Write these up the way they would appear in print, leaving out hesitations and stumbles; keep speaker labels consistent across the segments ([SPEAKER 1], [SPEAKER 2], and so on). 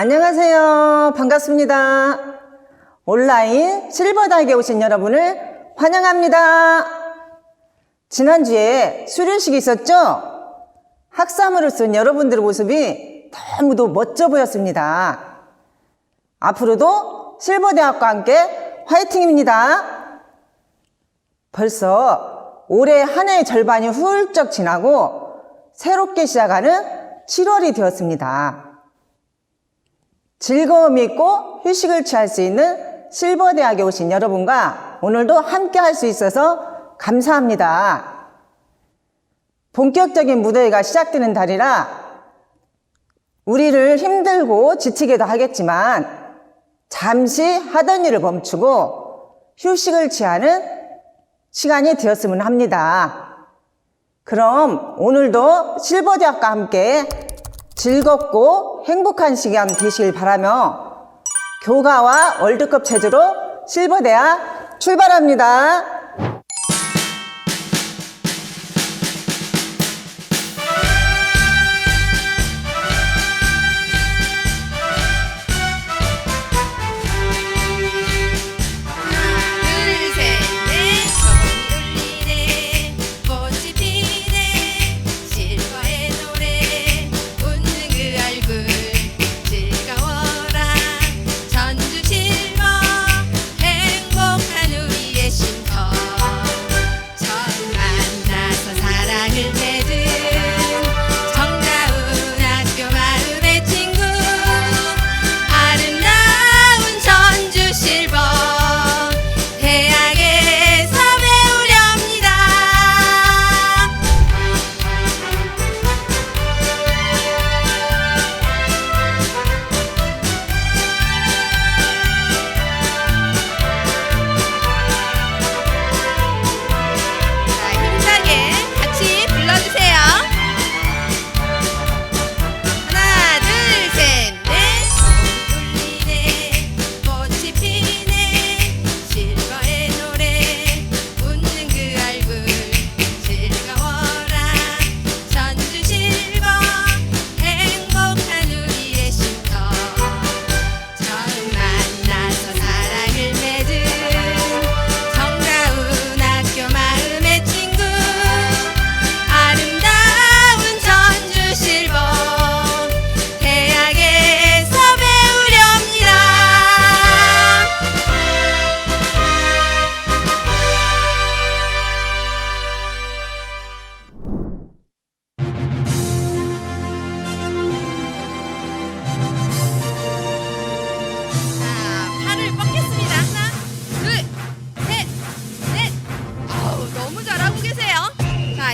[SPEAKER 1] 안녕하세요. 반갑습니다. 온라인 실버다이에 오신 여러분을 환영합니다. 지난주에 수료식이 있었죠? 학사모를 쓴 여러분들의 모습이 너무도 멋져 보였습니다. 앞으로도 실버대학과 함께 화이팅입니다. 벌써 올해 한 해의 절반이 훌쩍 지나고 새롭게 시작하는 7월이 되었습니다. 즐거움이 있고 휴식을 취할 수 있는 실버대학에 오신 여러분과 오늘도 함께 할 수 있어서 감사합니다. 본격적인 무더위가 시작되는 달이라 우리를 힘들고 지치게도 하겠지만 잠시 하던 일을 멈추고 휴식을 취하는 시간이 되었으면 합니다. 그럼 오늘도 실버대학과 함께 즐겁고 행복한 시간 되시길 바라며 교가와 월드컵 체조로 실버대학 출발합니다.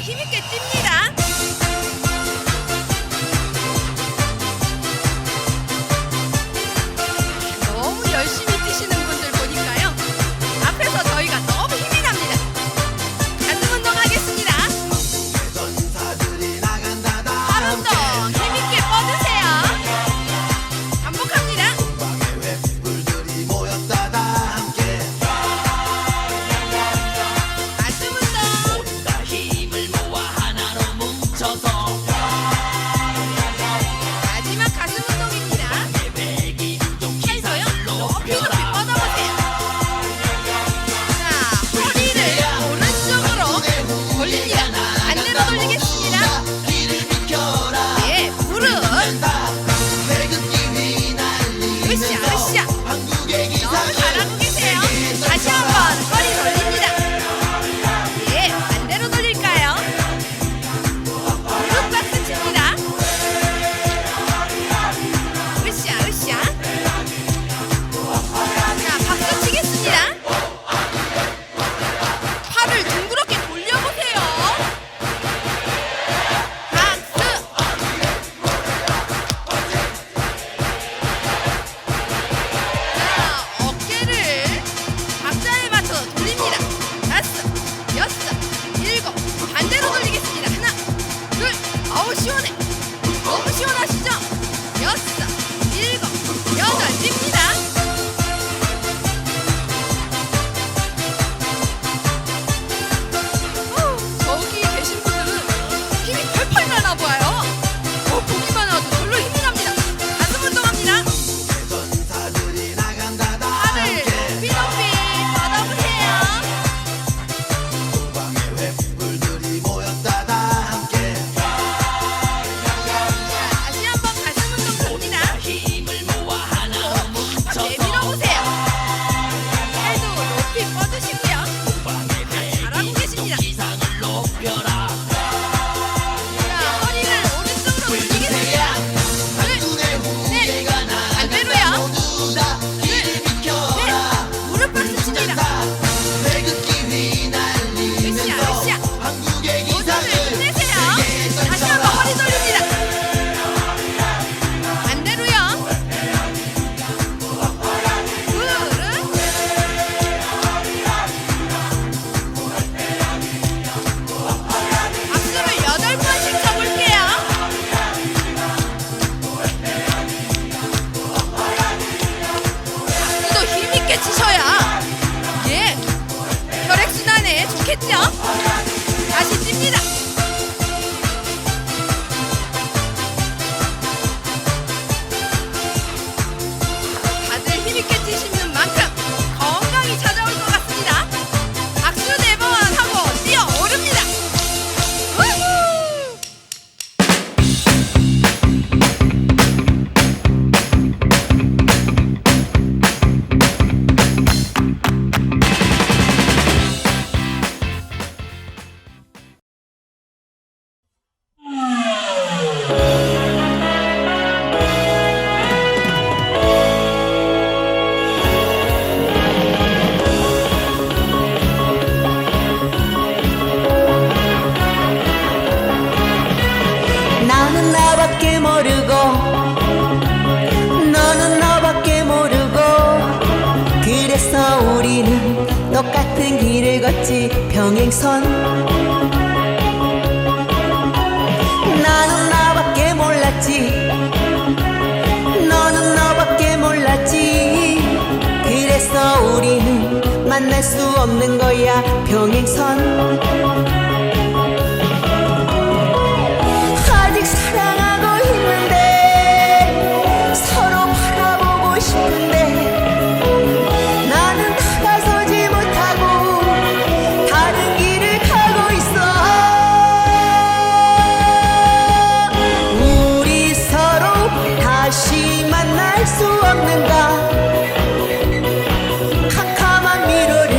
[SPEAKER 2] 힘있게 뜁니다. 너무 열심히 뛰시는 분들 보니까요. 앞에서 저희가 너무 힘이 납니다. 가슴 운동하겠습니다. 팔 운동 힘있게 뻗으세요. 반복합니다. 가슴 운동. 마지막 가슴 운동입니다. 팔도요 높이 높이 뻗어보세요. 자, 허리를 오른쪽으로 돌립니다. 반대로 돌리겠습니다. 예, 무릎 으쌰 으쌰. 너무 잘하고 계세요. 다시 한번 허리 돌립니다. 예, 반대로 돌릴까요? 무릎 박수 칩니다. 으쌰 으쌰. 자, 박수
[SPEAKER 3] 평행선. 나는 나밖에 몰랐지, 너는 너밖에 몰랐지. 그래서 우리는 만날 수 없는 거야, 평행선. 아직 사랑하고 있는데, 서로 바라보고 싶은데, 나는 다가서지 못하고 다른 길을 가고 있어. 우리 서로 다시 만날 수 없는가? 캄캄한 미로를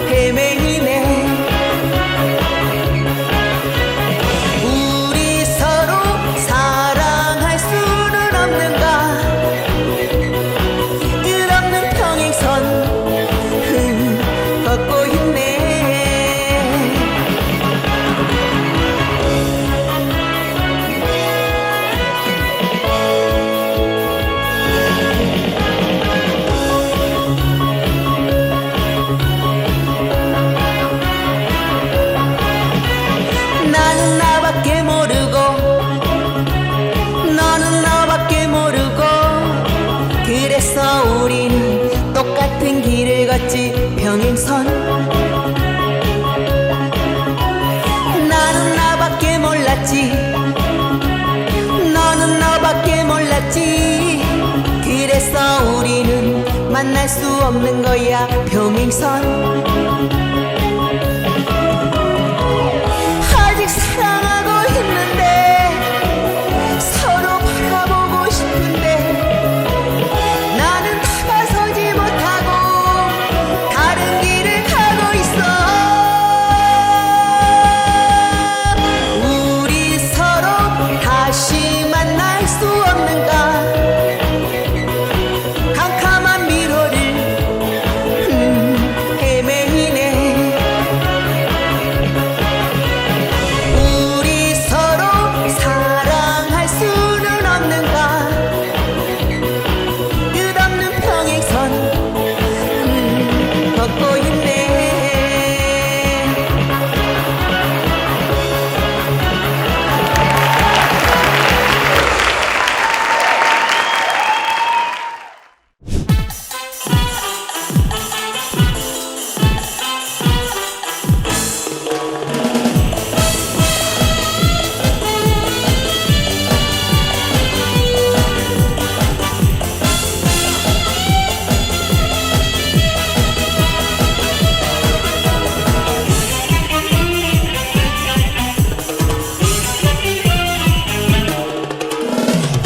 [SPEAKER 3] 헤매이네. 우리 서로 사랑할 수는 없는가? 끝없는 평행선 걷고 있네. 나는 나밖에 모르고, 너는 너밖에 모르고. 그래서 우리는 똑같은 길을 걷지, 평행선. 나는 나밖에 몰랐지, 너는 너밖에 몰랐지. 그래서 우리는 만날 수 없는 거야, 평행선. 아직 사랑하고 있는데, 서로 바라보고 싶은데, 나는 다가서지 못하고 다른 길을 가고 있어. 우리 서로 다시 만날 수 없는가? 캄캄한 미로를 헤매이네. 우리 서로 사랑할 수는 없는가? 끝없는 평행선 걷고 있네.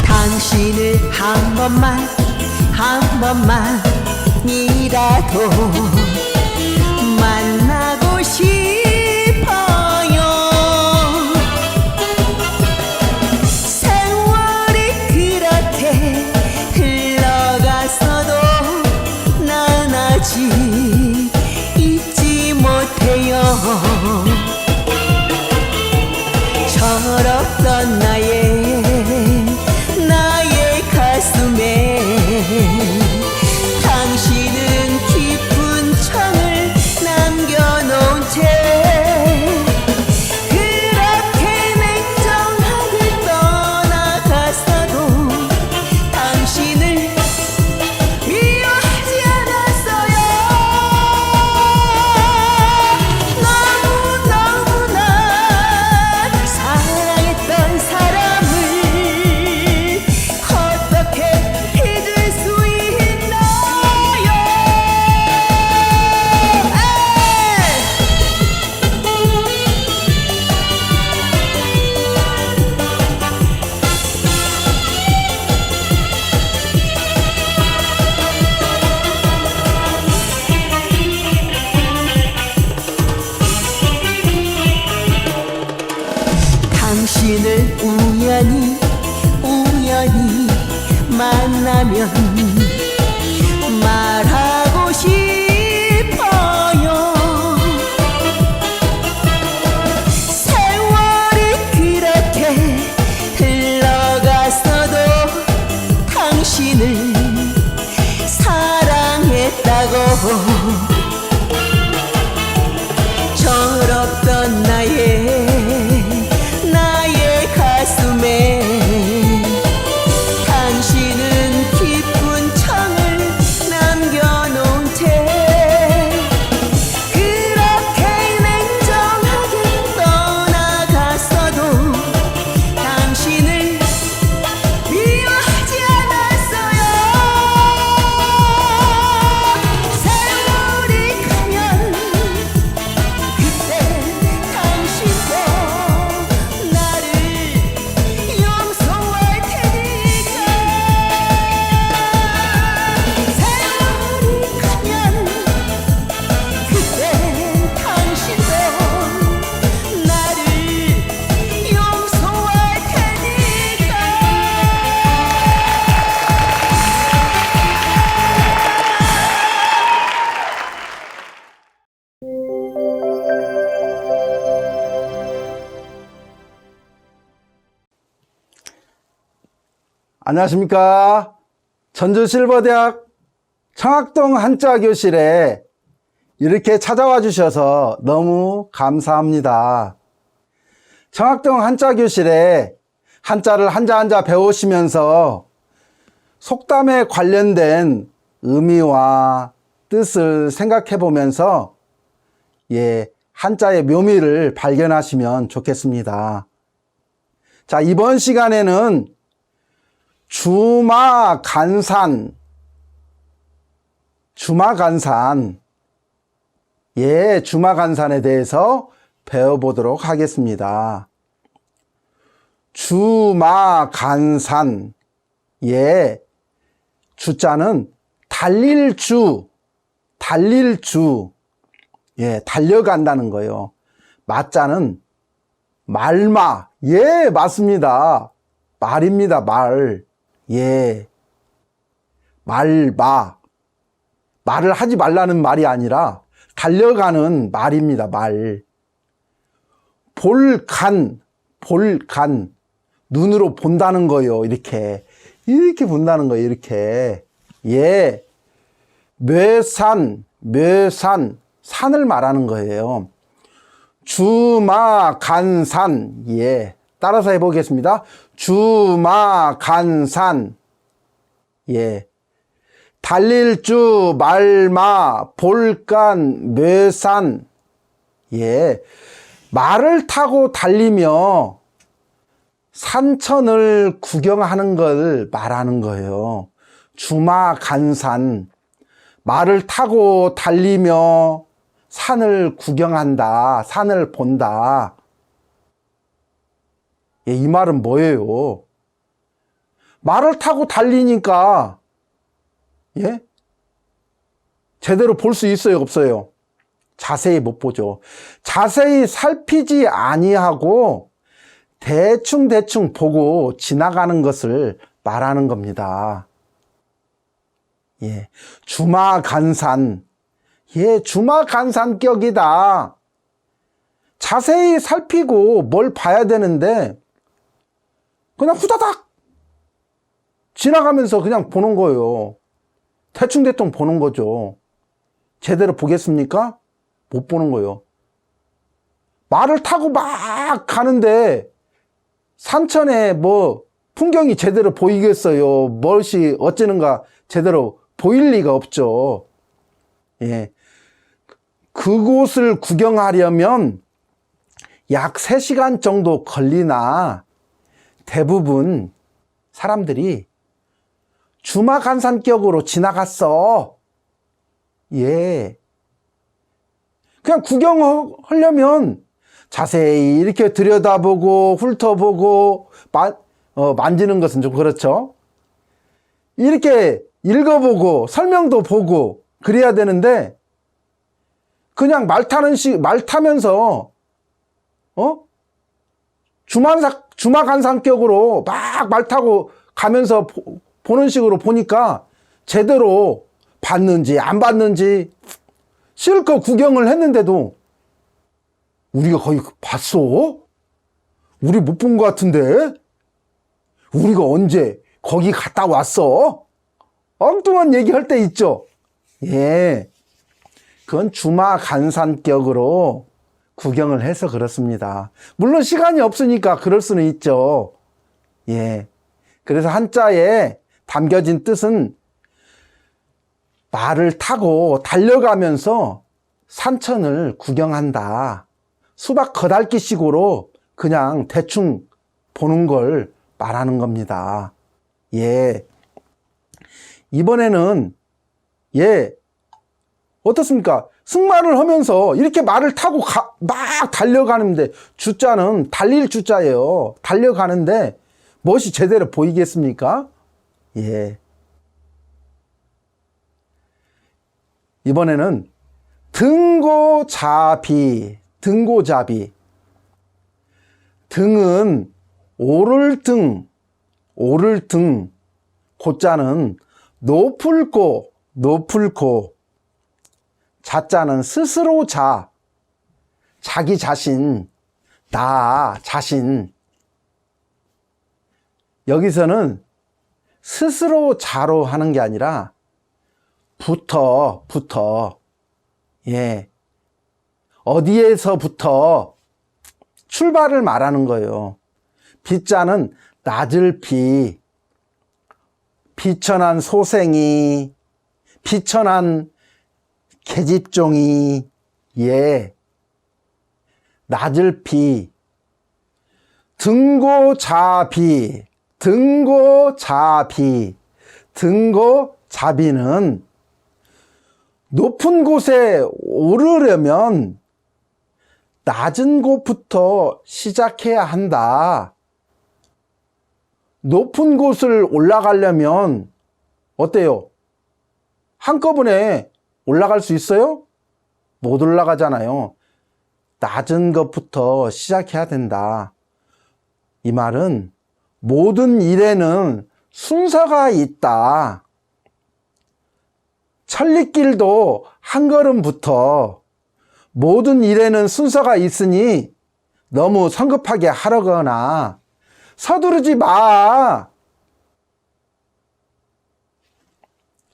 [SPEAKER 3] 당신을 한 번만이라도 만나고 싶어요. 세월이 그렇게 흘러가서도 난 아직 잊지 못해요. 철없던 나의 가슴에 당신은 깊은 청을 남겨놓은 채 그렇게 냉정하게 떠나갔어도 당신을 미워하지 않았어요. 너무너무나 사랑했던 사람을 어떻게 잊을 수 있나요? 당신을 우연히 만나면 말하고 싶어요. 세월이 그렇게 흘러갔어도 당신을 사랑했다고
[SPEAKER 4] 안녕하십니까. 전주실버대학 청학동 한자 교실에 이렇게 찾아와 주셔서 너무 감사합니다. 청학동 한자 교실에 한자를 한자 배우시면서 속담에 관련된 의미와 뜻을 생각해 보면서 한자의 묘미를 발견하시면 좋겠습니다. 자, 이번 시간에는 주마간산, 주마간산에 대해서 배워보도록 하겠습니다. 주마간산, 주자는 달릴 주, 달려간다는 거예요. 마자는 말마, 맞습니다. 말입니다, 말. 말마. 말을 하지 말라는 말이 아니라 달려가는 말입니다, 말. 볼간, 눈으로 본다는 거예요, 이렇게 본다는 거예요, 이렇게. 묘산, 산을 말하는 거예요. 주마간산, 따라서 해보겠습니다. 주마간산, 달릴 주, 말마, 볼간, 묘산, 말을 타고 달리며 산천을 구경하는 걸 말하는 거예요. 주마간산, 말을 타고 달리며 산을 구경한다, 산을 본다. 이 말은 뭐예요? 말을 타고 달리니까 제대로 볼 수 있어요, 없어요? 자세히 못 보죠. 자세히 살피지 아니하고 대충 보고 지나가는 것을 말하는 겁니다. 주마간산, 주마간산격이다. 자세히 살피고 뭘 봐야 되는데 그냥 후다닥 지나가면서 그냥 보는 거예요. 대충 보는 거죠. 제대로 보겠습니까? 못 보는 거예요. 말을 타고 막 가는데 산천에 뭐 풍경이 제대로 보이겠어요? 무엇이 어쩌는가 제대로 보일 리가 없죠. 그곳을 구경하려면 약 3시간 정도 걸리나 대부분 사람들이 주마간산격으로 지나갔어. 그냥 구경하려면 자세히 이렇게 들여다보고 훑어보고 만지는 것은 좀 그렇죠. 이렇게 읽어보고 설명도 보고 그래야 되는데 그냥 말 타면서 주마간산격으로 막 말 타고 가면서 보는 식으로 보니까 제대로 봤는지 안 봤는지 실컷 구경을 했는데도 우리가 거의 봤어? 우리 못 본 것 같은데? 우리가 언제 거기 갔다 왔어? 엉뚱한 얘기할 때 있죠? 그건 주마간산격으로 구경을 해서 그렇습니다. 물론 시간이 없으니까 그럴 수는 있죠. 그래서 한자에 담겨진 뜻은 말을 타고 달려가면서 산천을 구경한다. 수박 거달기식으로 그냥 대충 보는 걸 말하는 겁니다. 이번에는 어떻습니까? 승마를 하면서 이렇게 말을 타고 막 달려가는데 주자는 달릴 주자예요. 달려가는데 무엇이 제대로 보이겠습니까? 이번에는 등고잡이. 등은 오를 등. 고자는 높을 고. 자자는 스스로 자기 자신, 나 자신. 여기서는 스스로 자로 하는 게 아니라 부터 예, 어디에서부터 출발을 말하는 거예요. 비자는 낮을 비, 비천한 소생이, 비천한 계집종이, 예, 낮을 비, 등고자비, 등고자비는 높은 곳에 오르려면 낮은 곳부터 시작해야 한다. 높은 곳을 올라가려면 어때요? 한꺼번에 올라갈 수 있어요? 못 올라가잖아요. 낮은 것부터 시작해야 된다. 이 말은 모든 일에는 순서가 있다. 천리길도 한 걸음부터 모든 일에는 순서가 있으니 너무 성급하게 하려거나 서두르지 마.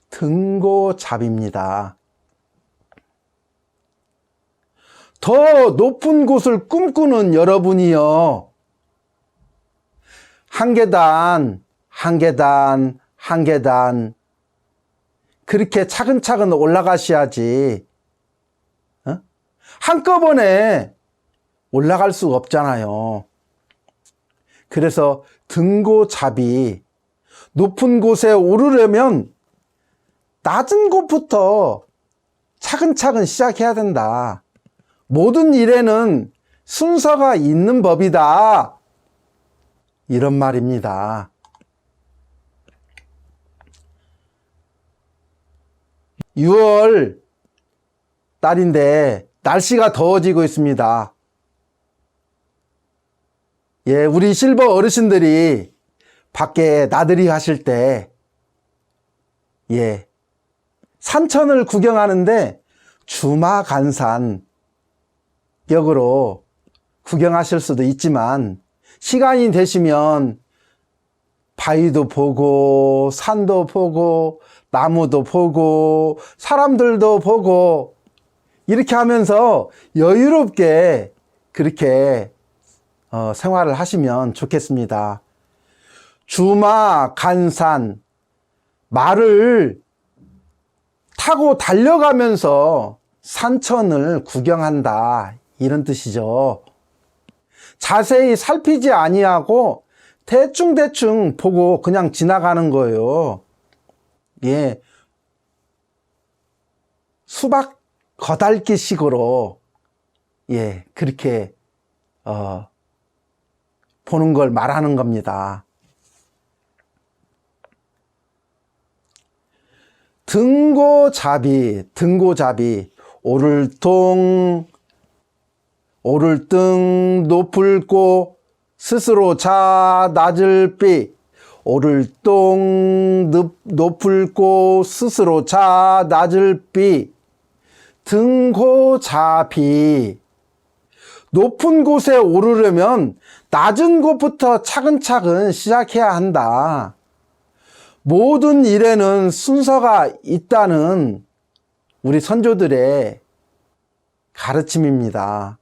[SPEAKER 4] 등고잡입니다. 더 높은 곳을 꿈꾸는 여러분이요. 한 계단, 한 계단, 한 계단 그렇게 차근차근 올라가셔야지. 한꺼번에 올라갈 수가 없잖아요. 그래서 등고잡이, 높은 곳에 오르려면 낮은 곳부터 차근차근 시작해야 된다. 모든 일에는 순서가 있는 법이다. 이런 말입니다. 6월 달인데 날씨가 더워지고 있습니다. 예, 우리 실버 어르신들이 밖에 나들이 하실 때, 예, 산천을 구경하는데 주마간산 격으로 구경하실 수도 있지만, 시간이 되시면 바위도 보고, 산도 보고, 나무도 보고, 사람들도 보고, 이렇게 하면서 여유롭게 그렇게 생활을 하시면 좋겠습니다. 주마간산, 말을 타고 달려가면서 산천을 구경한다, 이런 뜻이죠. 자세히 살피지 아니하고 대충대충 보고 그냥 지나가는 거예요. 예, 수박 거달기 식으로, 예, 그렇게 보는 걸 말하는 겁니다. 등고잡이, 오를 등 높을 고 스스로 자 낮을 비, 오를 동 높을 고 스스로 자 낮을 비, 등고잡이. 높은 곳에 오르려면 낮은 곳부터 차근차근 시작해야 한다. 모든 일에는 순서가 있다는 우리 선조들의 가르침입니다.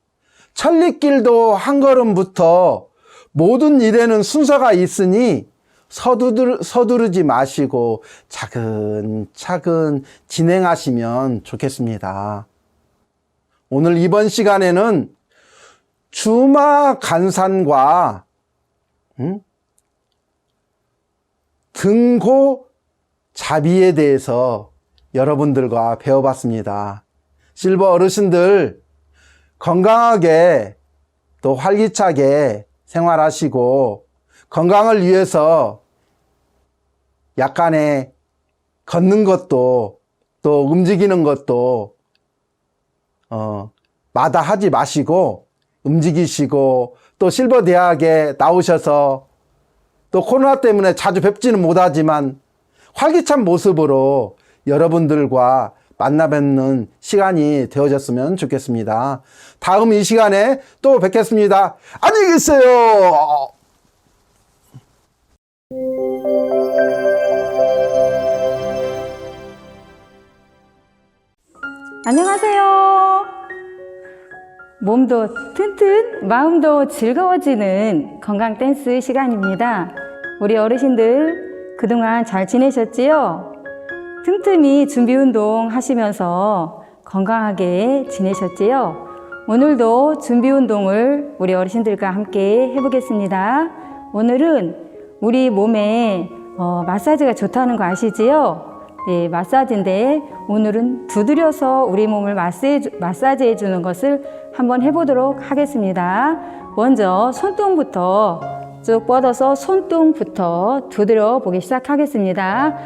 [SPEAKER 4] 천리길도 한 걸음부터 모든 일에는 순서가 있으니 서두르지 마시고 차근차근 진행하시면 좋겠습니다. 오늘 이번 시간에는 주마간산과 등고잡이에 대해서 여러분들과 배워봤습니다. 실버 어르신들 건강하게 또 활기차게 생활하시고 건강을 위해서 약간의 걷는 것도 또 움직이는 것도 마다하지 마시고 움직이시고, 또 실버 대학에 나오셔서 또 코로나 때문에 자주 뵙지는 못하지만 활기찬 모습으로 여러분들과 만나 뵙는 시간이 되어졌으면 좋겠습니다. 다음 이 시간에 또 뵙겠습니다. 안녕히 계세요.
[SPEAKER 5] 안녕하세요. 몸도 튼튼, 마음도 즐거워지는 건강 댄스 시간입니다. 우리 어르신들 그동안 잘 지내셨지요? 틈틈이 준비 운동 하시면서 건강하게 지내셨지요? 오늘도 준비 운동을 우리 어르신들과 함께 해보겠습니다. 오늘은 우리 몸에 마사지가 좋다는 거 아시지요? 네, 마사지인데 오늘은 두드려서 우리 몸을 마사지해 주는 것을 한번 해보도록 하겠습니다. 먼저 손등부터 쭉 뻗어서 손등부터 두드려 보기 시작하겠습니다.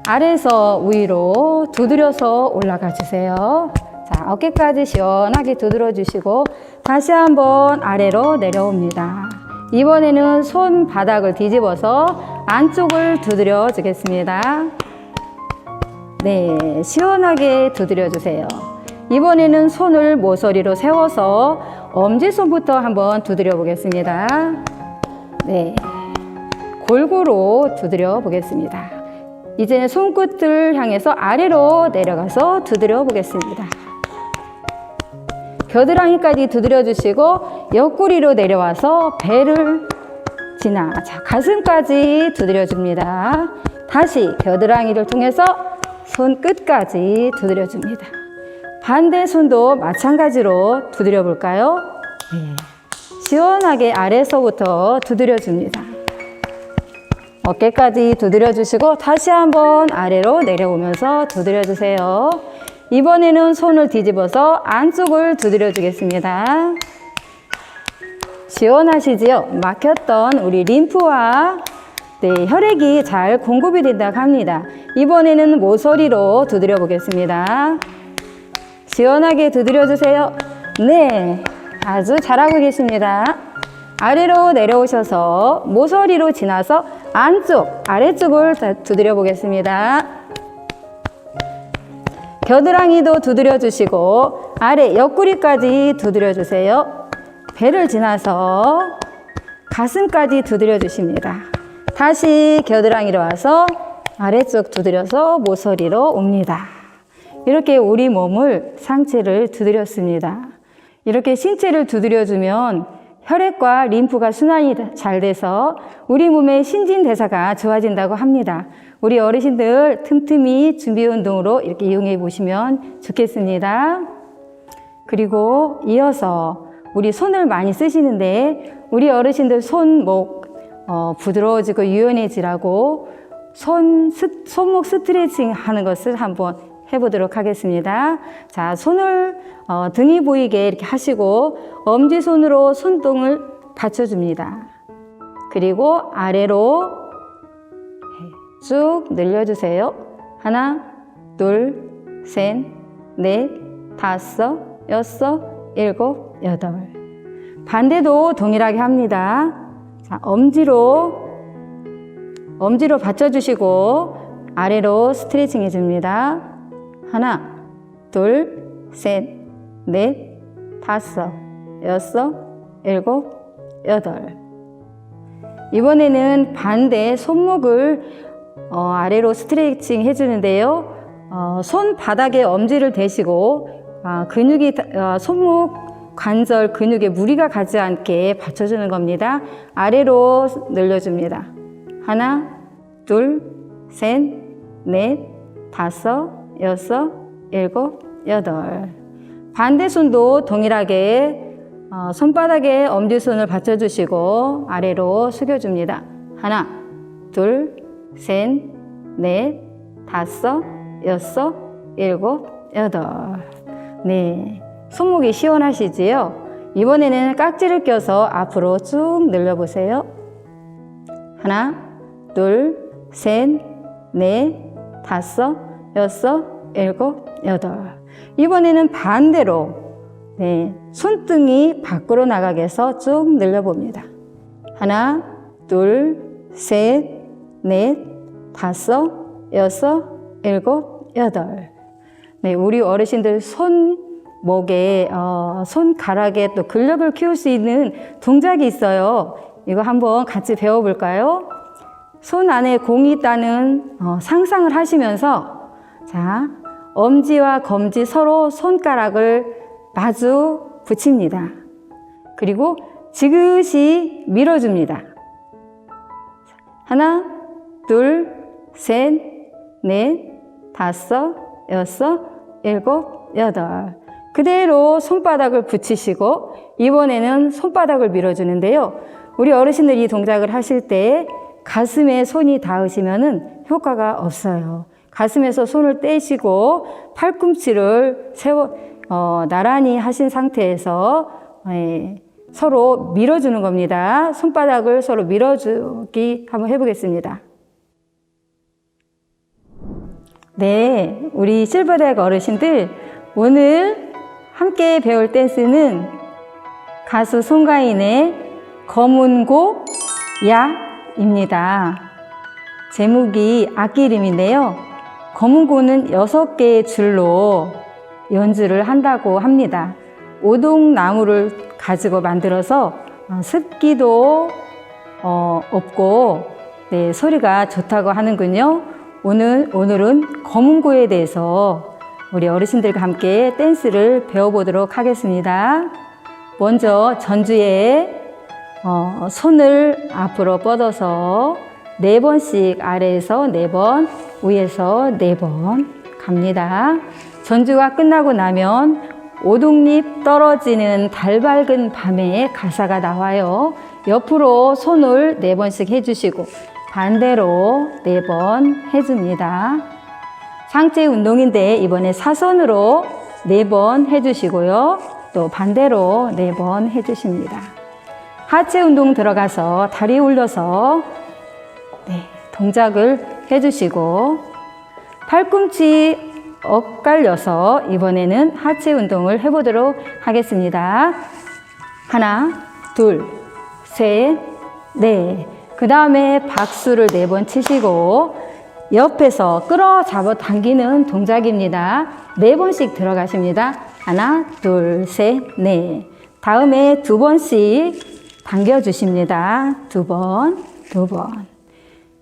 [SPEAKER 5] 아래에서 위로 두드려서 올라가 주세요. 자, 어깨까지 시원하게 두드려 주시고 다시 한번 아래로 내려옵니다. 이번에는 손바닥을 뒤집어서 안쪽을 두드려 주겠습니다. 네, 시원하게 두드려 주세요. 이번에는 손을 모서리로 세워서 엄지손부터 한번 두드려 보겠습니다. 네, 골고루 두드려 보겠습니다. 이제 손끝을 향해서 아래로 내려가서 두드려 보겠습니다. 겨드랑이까지 두드려 주시고 옆구리로 내려와서 배를 지나 가슴까지 두드려 줍니다. 다시 겨드랑이를 통해서 손끝까지 두드려 줍니다. 반대 손도 마찬가지로 두드려 볼까요? 네. 시원하게 아래서부터 두드려 줍니다. 어깨까지 두드려 주시고 다시 한번 아래로 내려오면서 두드려 주세요. 이번에는 손을 뒤집어서 안쪽을 두드려 주겠습니다. 시원하시지요? 막혔던 우리 림프와 혈액이 잘 공급이 된다고 합니다. 이번에는 모서리로 두드려 보겠습니다. 시원하게 두드려 주세요. 네, 아주 잘하고 계십니다. 아래로 내려오셔서 모서리로 지나서 아래쪽을 두드려 보겠습니다. 겨드랑이도 두드려 주시고 아래 옆구리까지 두드려 주세요. 배를 지나서 가슴까지 두드려 주십니다. 다시 겨드랑이로 와서 아래쪽 두드려서 모서리로 옵니다. 이렇게 우리 몸을 상체를 두드렸습니다. 이렇게 신체를 두드려주면 혈액과 림프가 순환이 잘 돼서 우리 몸의 신진대사가 좋아진다고 합니다. 우리 어르신들 틈틈이 준비 운동으로 이렇게 이용해 보시면 좋겠습니다. 그리고 이어서 우리 손을 많이 쓰시는데 우리 어르신들 손목 부드러워지고 유연해지라고 손목 스트레칭 하는 것을 한번 해보도록 하겠습니다. 자, 손을 등이 보이게 이렇게 하시고 엄지손으로 손등을 받쳐줍니다. 그리고 아래로 쭉 늘려주세요. 하나, 둘, 셋, 넷, 다섯, 여섯, 일곱, 여덟. 반대도 동일하게 합니다. 자, 엄지로 받쳐주시고 아래로 스트레칭 해줍니다. 하나, 둘, 셋, 넷, 다섯, 여섯, 일곱, 여덟. 이번에는 반대 손목을 아래로 스트레칭 해주는데요. 손바닥에 엄지를 대시고 손목 관절 근육에 무리가 가지 않게 받쳐주는 겁니다. 아래로 늘려줍니다. 하나, 둘, 셋, 넷, 다섯, 여섯, 일곱, 여덟. 반대 손도 동일하게 손바닥에 엄지손을 받쳐주시고 아래로 숙여줍니다. 하나, 둘, 셋, 넷, 다섯, 여섯, 일곱, 여덟. 네, 손목이 시원하시지요? 이번에는 깍지를 껴서 앞으로 쭉 늘려보세요. 하나, 둘, 셋, 넷, 다섯, 여섯, 일곱, 여덟. 이번에는 반대로 손등이 밖으로 나가게 해서 쭉 늘려봅니다. 하나, 둘, 셋, 넷, 다섯, 여섯, 일곱, 여덟. 네, 우리 어르신들 손목에, 손가락에 또 근력을 키울 수 있는 동작이 있어요. 이거 한번 같이 배워볼까요? 손 안에 공이 있다는 상상을 하시면서, 자, 엄지와 검지 서로 손가락을 마주 붙입니다. 그리고 지그시 밀어줍니다. 하나, 둘, 셋, 넷, 다섯, 여섯, 일곱, 여덟. 그대로 손바닥을 붙이시고 이번에는 손바닥을 밀어주는데요. 우리 어르신들이 이 동작을 하실 때 가슴에 손이 닿으시면은 효과가 없어요. 가슴에서 손을 떼시고 팔꿈치를 나란히 하신 상태에서 서로 밀어주는 겁니다. 손바닥을 서로 밀어주기 한번 해보겠습니다. 네, 우리 실버대학 어르신들 오늘 함께 배울 댄스는 가수 송가인의 검은고 야입니다. 제목이 악기 이름인데요. 검은고는 6개의 줄로 연주를 한다고 합니다. 오동나무를 가지고 만들어서 습기도 없고 소리가 좋다고 하는군요. 오늘은 검은고에 대해서 우리 어르신들과 함께 댄스를 배워보도록 하겠습니다. 먼저 전주에 손을 앞으로 뻗어서 4번씩 아래에서 4번, 위에서 4번 갑니다. 전주가 끝나고 나면 오동잎 떨어지는 달 밝은 밤에 가사가 나와요. 옆으로 손을 4번씩 해주시고 반대로 4번 해줍니다. 상체 운동인데 이번에 사선으로 4번 해주시고요. 또 반대로 4번 해주십니다. 하체 운동 들어가서 다리 올려서 동작을 해주시고 팔꿈치 엇갈려서 이번에는 하체 운동을 해보도록 하겠습니다. 하나, 둘, 셋, 넷. 그 다음에 박수를 4번 치시고 옆에서 끌어 잡아 당기는 동작입니다. 4번씩 들어가십니다. 하나, 둘, 셋, 넷. 다음에 2번씩 당겨주십니다. 2번, 2번.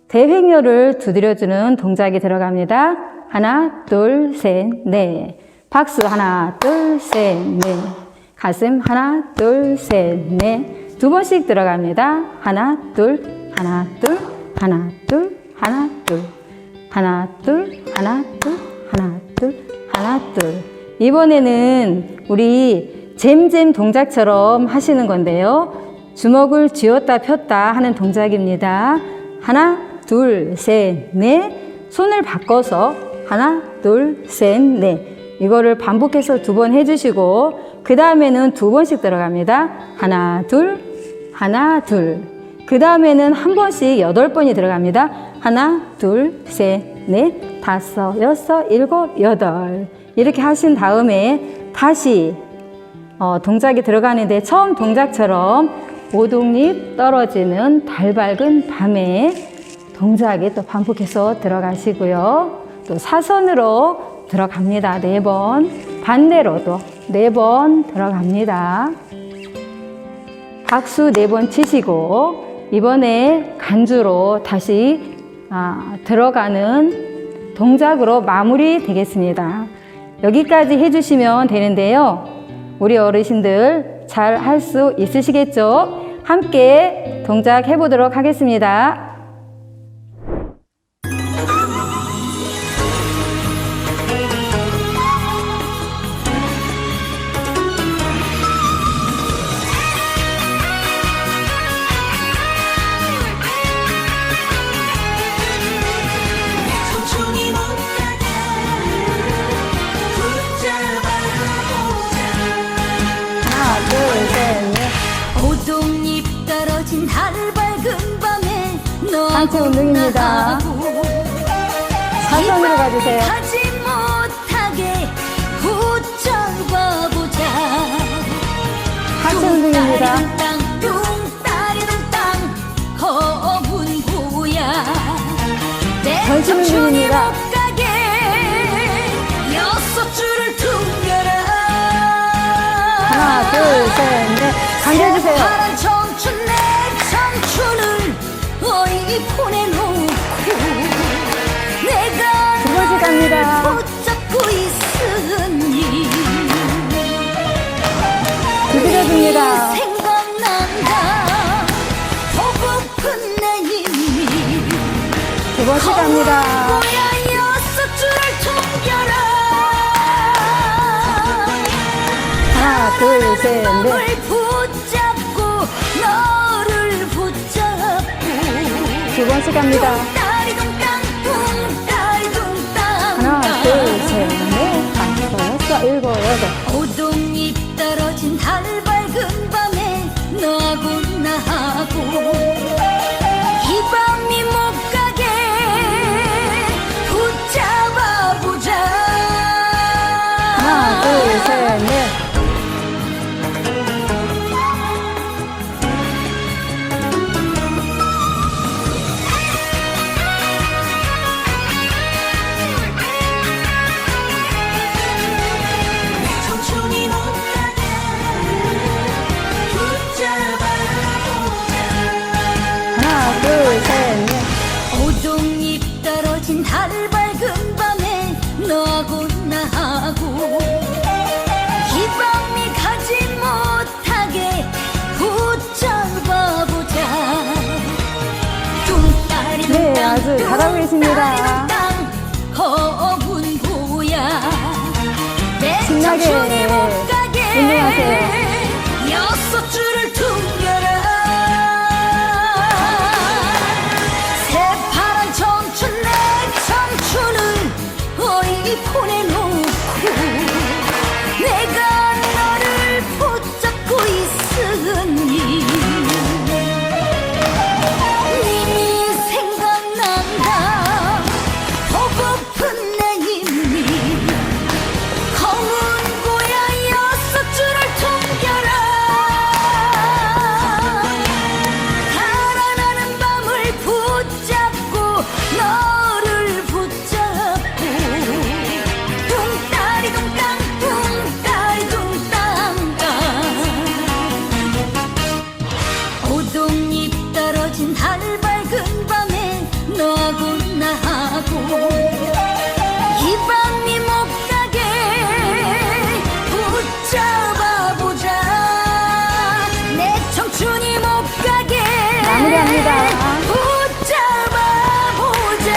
[SPEAKER 5] 대횡렬을 두드려주는 동작이 들어갑니다. 하나, 둘, 셋, 넷. 박수 하나, 둘, 셋, 넷. 가슴 하나, 둘, 셋, 넷. 2번씩 들어갑니다. 하나, 둘, 하나, 둘, 하나, 둘, 하나, 둘. 하나, 둘, 하나, 둘, 하나, 둘, 하나, 둘. 이번에는 우리 잼잼 동작처럼 하시는 건데요. 주먹을 쥐었다 폈다 하는 동작입니다. 하나, 둘, 셋, 넷. 손을 바꿔서 하나, 둘, 셋, 넷. 이거를 반복해서 2번 해주시고 그 다음에는 2번씩 들어갑니다. 하나, 둘, 하나, 둘. 그 다음에는 한 번씩 8번이 들어갑니다. 하나, 둘, 셋, 넷, 다섯, 여섯, 일곱, 여덟. 이렇게 하신 다음에 다시 동작이 들어가는데 처음 동작처럼 오동잎 떨어지는 달 밝은 밤에 동작이 또 반복해서 들어가시고요. 또 사선으로 들어갑니다. 4번. 반대로도 4번 들어갑니다. 박수 4번 치시고 이번에 간주로 다시 들어가는 동작으로 마무리 되겠습니다. 여기까지 해주시면 되는데요. 우리 어르신들 잘 할 수 있으시겠죠? 함께 동작 해보도록 하겠습니다.
[SPEAKER 3] 천천히 걷다가 붙잡아보자.
[SPEAKER 5] 하나, 둘, 셋, 넷.
[SPEAKER 3] 오동잎 떨어진 달 밝은 밤에 너
[SPEAKER 5] 상체 운동입니다. 사선으로 가주세요.
[SPEAKER 3] 하지 못하게 붙잡아보자.
[SPEAKER 5] 하체 운동입니다.
[SPEAKER 3] 뚱따리는 땅 검은고야. 내
[SPEAKER 5] 전신 운동입니다.
[SPEAKER 3] 못 가게 6줄을 퉁겨라.
[SPEAKER 5] 하나, 둘, 셋, 넷. 당겨주세요.
[SPEAKER 3] 파란 청춘 내 청춘을 어이 보내놓고 내가
[SPEAKER 5] 2번씩 갑니다.
[SPEAKER 3] 붙잡고
[SPEAKER 5] 셋,
[SPEAKER 3] 마음을
[SPEAKER 5] 넷.
[SPEAKER 3] 붙잡고 너를 붙잡고
[SPEAKER 5] 두 번씩 갑니다.
[SPEAKER 3] 뚱따리 뚱땅 뚱따리 뚱땅
[SPEAKER 5] 하나, 둘, 셋, 넷, 다섯, 여섯, 일곱, 여덟.
[SPEAKER 3] 고동잎 떨어진 달 밝은 밤에 너하고 나하고 이 밤이 못 가게 붙잡아보자.
[SPEAKER 5] 하나, 둘, 셋, 넷.
[SPEAKER 3] 청춘이 못 가게 붙잡아보자.
[SPEAKER 5] 하나, 둘, 셋, 넷.
[SPEAKER 3] 고동잎 떨어진 달 밝은 밤에 너하고 나하고 이 밤이 가지 못하게 붙잡아보자. 뚱따리
[SPEAKER 5] 네,
[SPEAKER 3] 뚱땅
[SPEAKER 5] 아주 잘하고 계십니다.
[SPEAKER 3] 허분 고야 내
[SPEAKER 5] 신나게
[SPEAKER 3] 청춘이 못 가게
[SPEAKER 5] 운동하세요.
[SPEAKER 3] 여섯 줄을 퉁겨라. 새파란 청춘 내 청춘을 어이 보내놓고 내가 너를 붙잡고 있으니 님이 생각난다. 보고픈 내 힘이 검은 고야 여섯 줄을 퉁겨라. 달아나는 밤을 붙잡고 너를 붙잡고 뚱따리 뚱땅 뚱따리 뚱땅땅 고동잎 떨어진 달 밝은 밤에 너하고 나하고 이 밤이 못 가게 붙잡아보자. 내 청춘이 못 가게
[SPEAKER 5] 마무리합니다.
[SPEAKER 3] 붙잡아보자.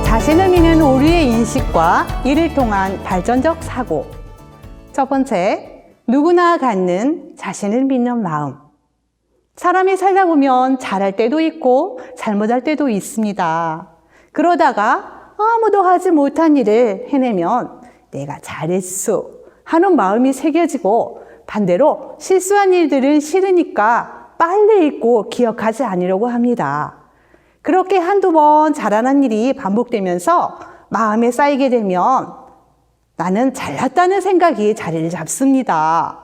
[SPEAKER 5] 자신을 믿는 우리의 인식과 이를 통한 발전적 사고. 첫 번째, 누구나 갖는 자신을 믿는 마음. 사람이 살다 보면 잘할 때도 있고 잘못할 때도 있습니다. 그러다가 아무도 하지 못한 일을 해내면 내가 잘했어 하는 마음이 새겨지고, 반대로 실수한 일들은 싫으니까 빨리 잊고 기억하지 않으려고 합니다. 그렇게 한두 번 잘하는 일이 반복되면서 마음에 쌓이게 되면 나는 잘났다는 생각이 자리를 잡습니다.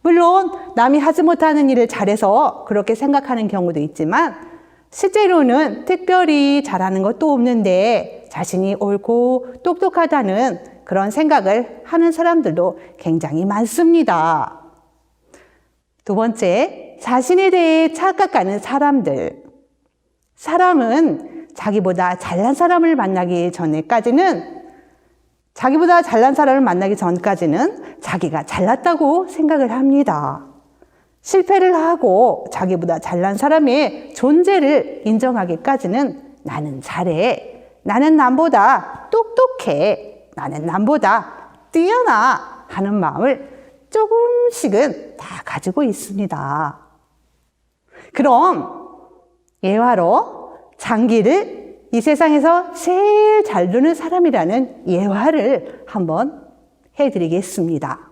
[SPEAKER 5] 물론 남이 하지 못하는 일을 잘해서 그렇게 생각하는 경우도 있지만, 실제로는 특별히 잘하는 것도 없는데 자신이 옳고 똑똑하다는 그런 생각을 하는 사람들도 굉장히 많습니다. 두 번째, 자신에 대해 착각하는 사람들. 사람은 자기보다 잘난 사람을 만나기 전까지는 자기가 잘났다고 생각을 합니다. 실패를 하고 자기보다 잘난 사람의 존재를 인정하기까지는 나는 잘해, 나는 남보다 똑똑해, 나는 남보다 뛰어나 하는 마음을 조금씩은 다 가지고 있습니다. 그럼 예화로 장기를 이 세상에서 제일 잘 두는 사람이라는 예화를 한번 해드리겠습니다.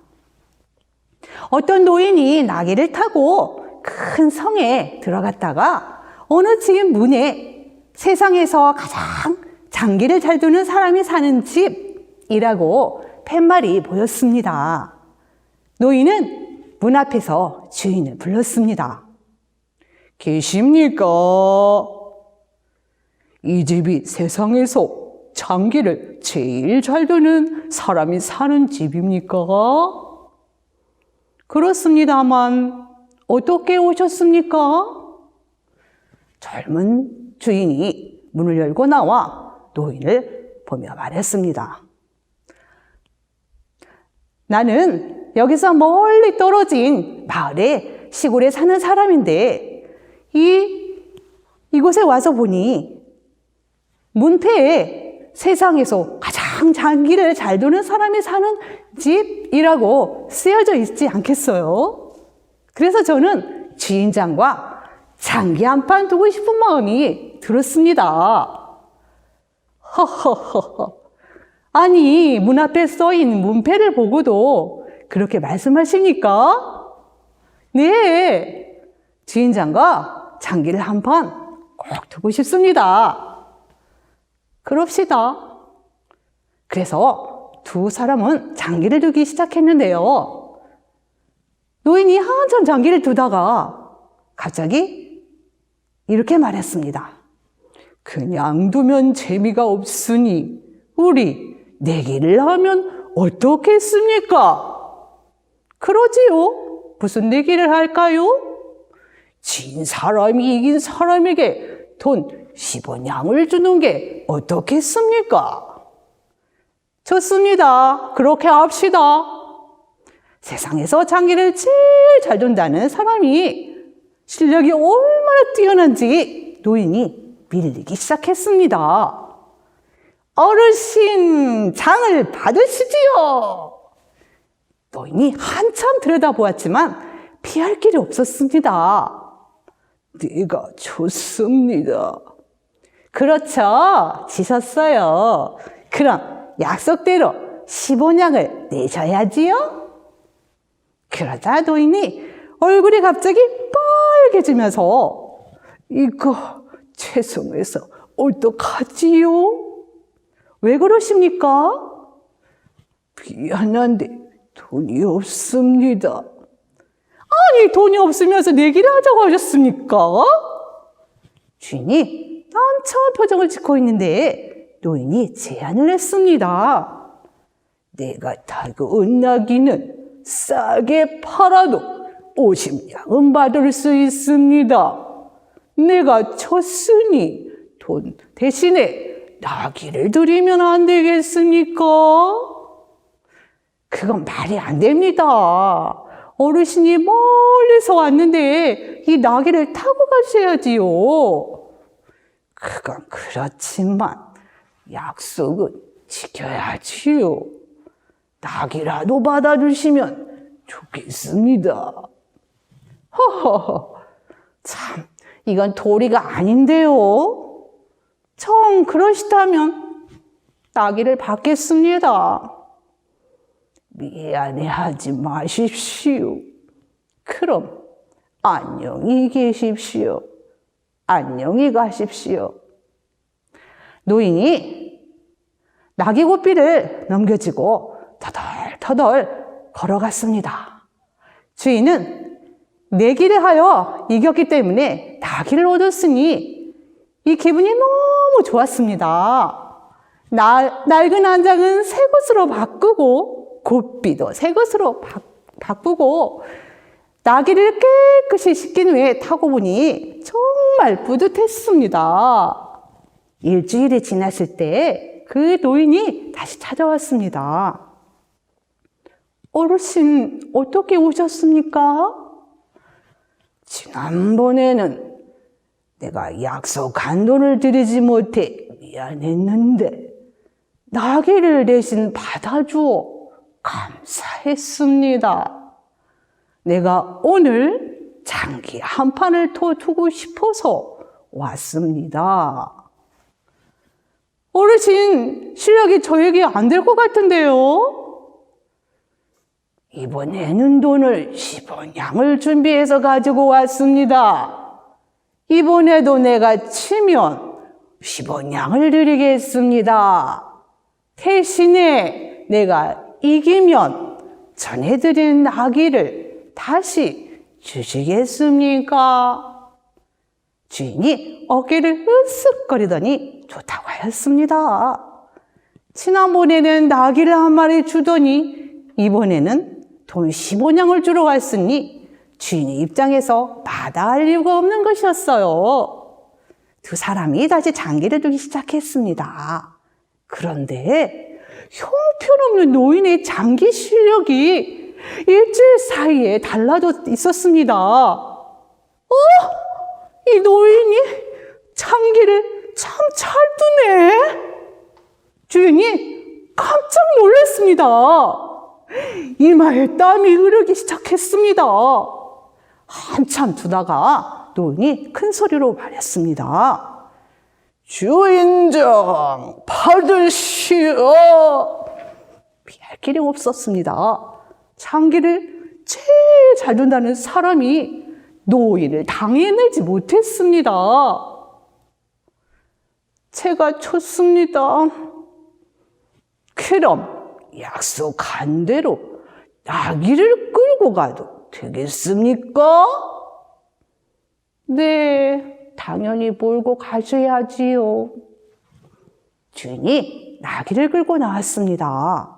[SPEAKER 5] 어떤 노인이 나귀를 타고 큰 성에 들어갔다가 어느 집 문에 세상에서 가장 장기를 잘 두는 사람이 사는 집이라고 팻말이 보였습니다. 노인은 문 앞에서 주인을 불렀습니다. 계십니까? 이 집이 세상에서 장기를 제일 잘 두는 사람이 사는 집입니까? 그렇습니다만 어떻게 오셨습니까? 젊은 주인이 문을 열고 나와 노인을 보며 말했습니다. 나는 여기서 멀리 떨어진 마을에 시골에 사는 사람인데 이곳에 와서 보니 문패에 세상에서 가장 장기를 잘 두는 사람이 사는 집이라고 쓰여져 있지 않겠어요? 그래서 저는 주인장과 장기 한 판 두고 싶은 마음이 들었습니다. 허허허허. 아니, 문 앞에 써있는 문패를 보고도 그렇게 말씀하십니까? 네, 주인장과 장기를 한 판 꼭 두고 싶습니다. 그럽시다. 그래서 두 사람은 장기를 두기 시작했는데요. 노인이 한참 장기를 두다가 갑자기 이렇게 말했습니다. 그냥 두면 재미가 없으니 우리 내기를 하면 어떻겠습니까? 그러지요. 무슨 내기를 할까요? 진 사람이 이긴 사람에게 돈 10원양을 주는 게 어떻겠습니까? 좋습니다. 그렇게 합시다. 세상에서 장기를 제일 잘 둔다는 사람이 실력이 얼마나 뛰어난지 노인이 밀리기 시작했습니다. 어르신, 장을 받으시지요. 노인이 한참 들여다보았지만 피할 길이 없었습니다. 네가 좋습니다. 그렇죠. 지셨어요. 그럼 약속대로 10원양을 내셔야지요. 그러자 노인이 얼굴이 갑자기 빨개지면서 이거 죄송해서 어떡하지요? 왜 그러십니까? 미안한데 돈이 없습니다. 아니, 돈이 없으면서 내기를 하자고 하셨습니까? 주인이 난처한 표정을 짓고 있는데 노인이 제안을 했습니다. 내가 타고 온 나귀는 싸게 팔아도 50냥은 받을 수 있습니다. 내가 쳤으니 돈 대신에 나귀를 드리면 안 되겠습니까? 그건 말이 안 됩니다. 어르신이 멀리서 왔는데 이 나귀를 타고 가셔야지요. 그건 그렇지만 약속은 지켜야지요. 나귀라도 받아주시면 좋겠습니다. 허허허, 참 이건 도리가 아닌데요. 정 그러시다면 나귀를 받겠습니다. 미안해하지 마십시오. 그럼 안녕히 계십시오. 안녕히 가십시오. 노인이 나귀 고삐를 넘겨지고 터덜터덜 걸어갔습니다. 주인은 내기를 하여 이겼기 때문에 나귀를 얻었으니 이 기분이 너무 좋았습니다. 낡은 안장은 새 것으로 바꾸고 고삐도 새 것으로 바꾸고 나귀를 깨끗이 씻긴 후에 타고 보니 정말 뿌듯했습니다. 일주일이 지났을 때 그 노인이 다시 찾아왔습니다. 어르신, 어떻게 오셨습니까? 지난번에는 내가 약속한 돈을 드리지 못해 미안했는데 나귀를 대신 받아주어 감사했습니다. 내가 오늘 장기 한 판을 더 두고 싶어서 왔습니다. 어르신, 실력이 저에게 안 될 것 같은데요? 이번에는 돈을 10원양을 준비해서 가지고 왔습니다. 이번에도 내가 치면 10원양을 드리겠습니다. 대신에 내가 이기면 전해드린 나귀를 다시 주시겠습니까? 주인이 어깨를 으쓱거리더니 좋다고 하였습니다. 지난번에는 나귀를 한 마리 주더니 이번에는 돈 15냥을 주러 갔으니 주인의 입장에서 마다할 이유가 없는 것이었어요. 두 사람이 다시 장기를 두기 시작했습니다. 그런데 형편없는 노인의 장기 실력이
[SPEAKER 6] 일주일 사이에 달라져 있었습니다. 이 노인이 장기를 참 잘 두네. 주인이 깜짝 놀랐습니다. 이마에 땀이 흐르기 시작했습니다. 한참 두다가 노인이 큰 소리로 말했습니다. 주인장 받으시오. 피할 길이 없었습니다. 장기를 제일 잘 둔다는 사람이 노인을 당해내지 못했습니다. 제가 쳤습니다. 그럼 약속한 대로 나귀를 끌고 가도 되겠습니까? 네, 당연히 몰고 가셔야지요. 주인이 나귀를 끌고 나왔습니다.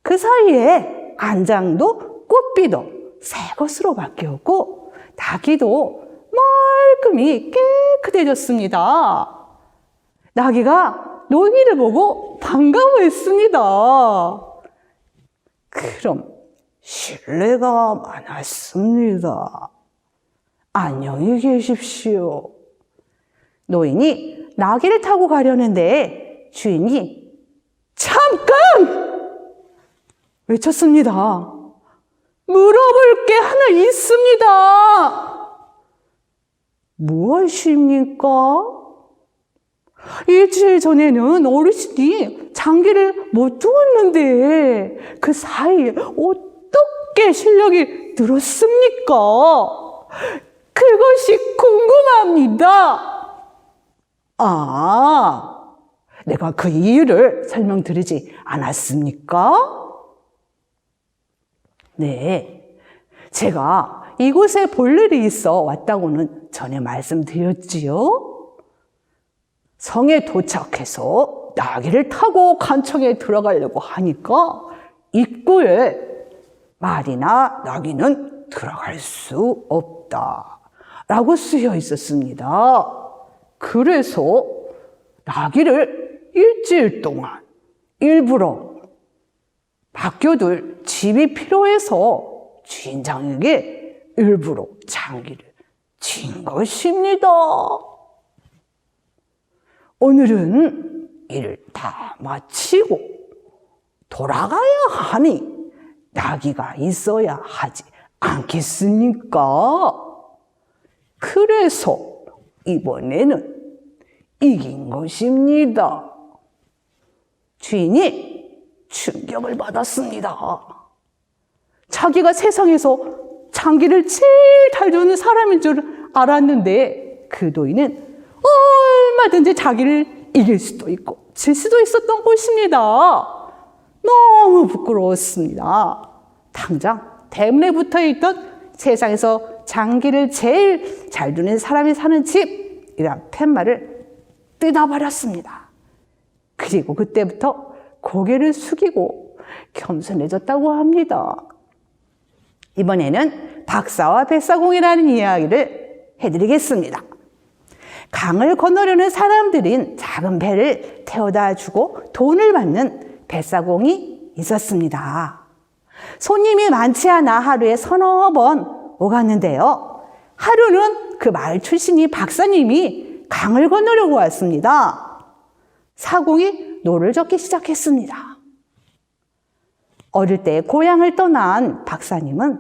[SPEAKER 6] 그 사이에 안장도 꽃비도 새 것으로 바뀌었고 나귀도 말끔히 깨끗해졌습니다. 나귀가 노인을 보고 반가워했습니다. 그럼 실례가 많았습니다. 안녕히 계십시오. 노인이 나귀를 타고 가려는데 주인이 잠깐! 외쳤습니다. 물어볼 게 하나 있습니다. 무엇입니까? 일주일 전에는 어르신이 장기를 못 두었는데 그 사이에 어떻게 실력이 늘었습니까? 그것이 궁금합니다. 아, 내가 그 이유를 설명드리지 않았습니까? 네, 제가 이곳에 볼 일이 있어 왔다고는 전에 말씀드렸지요. 성에 도착해서 나귀를 타고 간청에 들어가려고 하니까 입구에 말이나 나귀는 들어갈 수 없다 라고 쓰여 있었습니다. 그래서 나귀를 일주일 동안 일부러 맡겨둘 집이 필요해서 주인장에게 일부러 장기를 진 것입니다. 오늘은 일을 다 마치고 돌아가야 하니 나귀가 있어야 하지 않겠습니까? 그래서 이번에는 이긴 것입니다. 주인이 충격을 받았습니다. 자기가 세상에서 장기를 제일 잘 두는 사람인 줄 알았는데 그 노인은 얼마든지 자기를 이길 수도 있고 질 수도 있었던 것입니다. 너무 부끄러웠습니다. 당장 대문에 붙어있던 세상에서 장기를 제일 잘 두는 사람이 사는 집이란 팻말을 뜯어버렸습니다. 그리고 그때부터 고개를 숙이고 겸손해졌다고 합니다. 이번에는 박사와 뱃사공이라는 이야기를 해드리겠습니다. 강을 건너려는 사람들인 작은 배를 태워다 주고 돈을 받는 뱃사공이 있었습니다. 손님이 많지 않아 하루에 서너 번 오갔는데요. 하루는 그 마을 출신이 박사님이 강을 건너려고 왔습니다. 사공이 노를 젓기 시작했습니다. 어릴 때 고향을 떠난 박사님은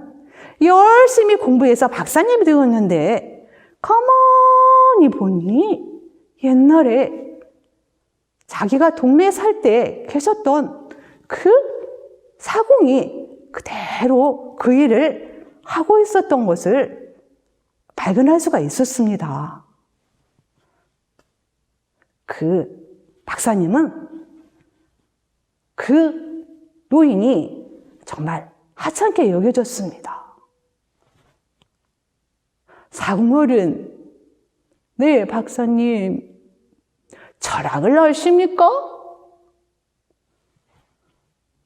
[SPEAKER 6] 열심히 공부해서 박사님이 되었는데 가만히 보니 옛날에 자기가 동네에 살 때 계셨던 그 사공이 그대로 그 일을 하고 있었던 것을 발견할 수가 있었습니다. 그 박사님은 그 노인이 정말 하찮게 여겨졌습니다. 사공어른, 네, 박사님, 철학을 아십니까?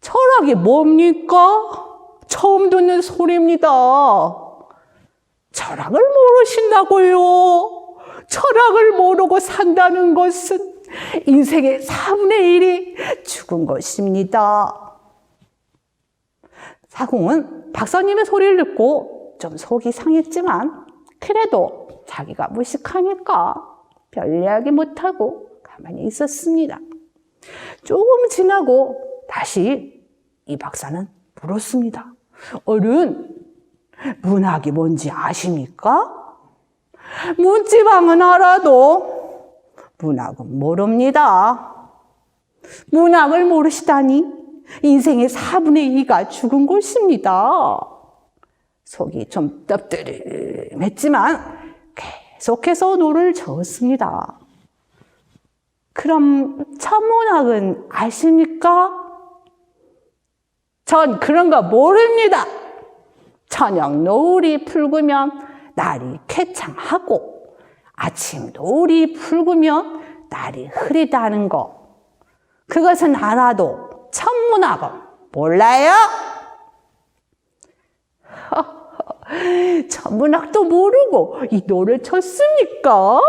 [SPEAKER 6] 철학이 뭡니까? 처음 듣는 소리입니다. 철학을 모르신다고요? 철학을 모르고 산다는 것은 인생의 4분의 1이 죽은 것입니다. 사공은 박사님의 소리를 듣고 좀 속이 상했지만 그래도 자기가 무식하니까 별 이야기 못하고 가만히 있었습니다. 조금 지나고 다시 이 박사는 물었습니다. 어른, 문학이 뭔지 아십니까? 문지방은 알아도 문학은 모릅니다. 문학을 모르시다니 인생의 4분의 2가 죽은 것입니다. 속이 좀 뜨뜻했지만 계속해서 노를 저었습니다. 그럼 천문학은 아십니까? 전 그런 거 모릅니다. 저녁 노을이 붉으면 날이 쾌창하고 아침 노을이 붉으면 날이 흐리다는 거. 그것은 알아도 천문학은 몰라요? 천문학도 모르고 이 노를 쳤습니까?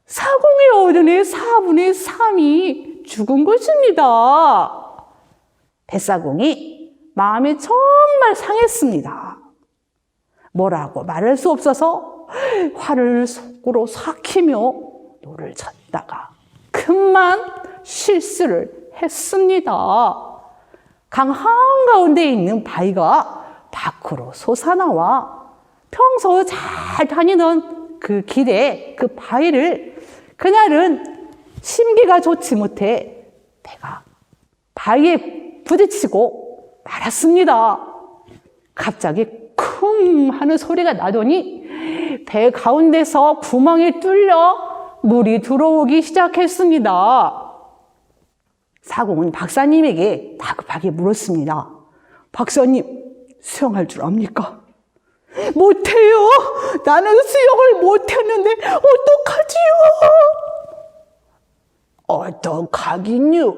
[SPEAKER 6] 사공의 어른의 4분의 3이 죽은 것입니다. 뱃사공이 마음이 정말 상했습니다. 뭐라고 말할 수 없어서 화를 속으로 삭히며 노를 쳤다가 금만 실수를 했습니다. 강 한가운데 있는 바위가 밖으로 솟아나와 평소 잘 다니던 그 길에 그 바위를 그날은 심기가 좋지 못해 배가 바위에 부딪히고 말았습니다. 갑자기 쿵 하는 소리가 나더니 배 가운데서 구멍이 뚫려 물이 들어오기 시작했습니다. 사공은 박사님에게 다급하게 물었습니다. 박사님, 수영할 줄 압니까? 못해요. 나는 수영을 못했는데 어떡하지요? 어떡하긴요.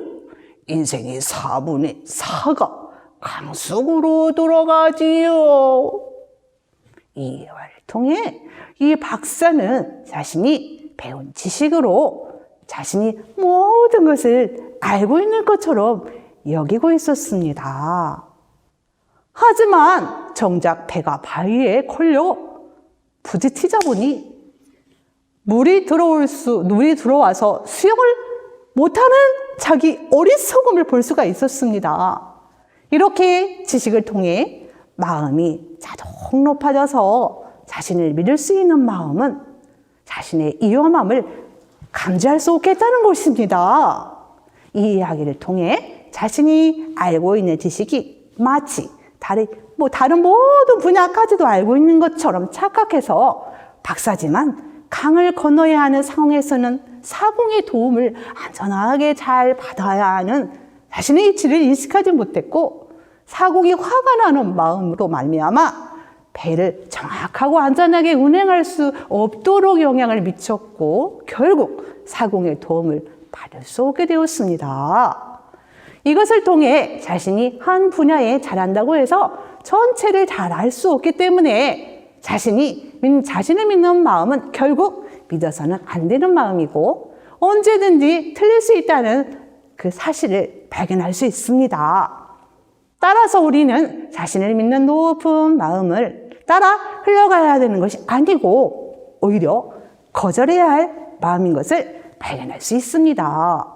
[SPEAKER 6] 인생의 4분의 4가 강속으로 돌아가지요. 이 대화를 통해 이 박사는 자신이 배운 지식으로 자신이 모든 것을 알고 있는 것처럼 여기고 있었습니다. 하지만 정작 배가 바위에 걸려 부딪히자 보니 물이 들어와서 수영을 못하는 자기 어리석음을 볼 수가 있었습니다. 이렇게 지식을 통해 마음이 자동 높아져서 자신을 믿을 수 있는 마음은 자신의 위험함을 감지할 수 없겠다는 것입니다. 이 이야기를 통해 자신이 알고 있는 지식이 마치 다른 모든 분야까지도 알고 있는 것처럼 착각해서 박사지만 강을 건너야 하는 상황에서는 사공의 도움을 안전하게 잘 받아야 하는 자신의 이치를 인식하지 못했고 사공이 화가 나는 마음으로 말미암아 배를 정확하고 안전하게 운행할 수 없도록 영향을 미쳤고 결국 사공의 도움을 받을 수 없게 되었습니다. 이것을 통해 자신이 한 분야에 잘한다고 해서 전체를 잘 알 수 없기 때문에 자신을 믿는 마음은 결국 믿어서는 안 되는 마음이고 언제든지 틀릴 수 있다는 그 사실을 발견할 수 있습니다. 따라서 우리는 자신을 믿는 높은 마음을 따라 흘러가야 되는 것이 아니고 오히려 거절해야 할 마음인 것을 발견할 수 있습니다.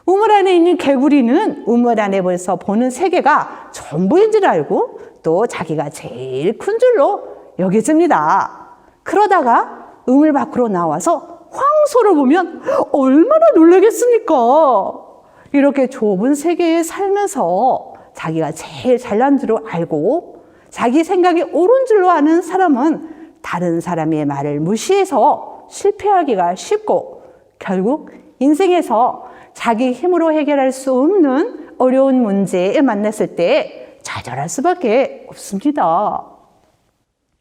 [SPEAKER 6] 우물 안에 있는 개구리는 우물 안에 벌써 보는 세계가 전부인 줄 알고 또 자기가 제일 큰 줄로 여겨집니다. 그러다가 우물 밖으로 나와서 황소를 보면 얼마나 놀라겠습니까? 이렇게 좁은 세계에 살면서 자기가 제일 잘난 줄로 알고 자기 생각이 옳은 줄로 아는 사람은 다른 사람의 말을 무시해서 실패하기가 쉽고 결국 인생에서 자기 힘으로 해결할 수 없는 어려운 문제에 만났을 때 좌절할 수밖에 없습니다.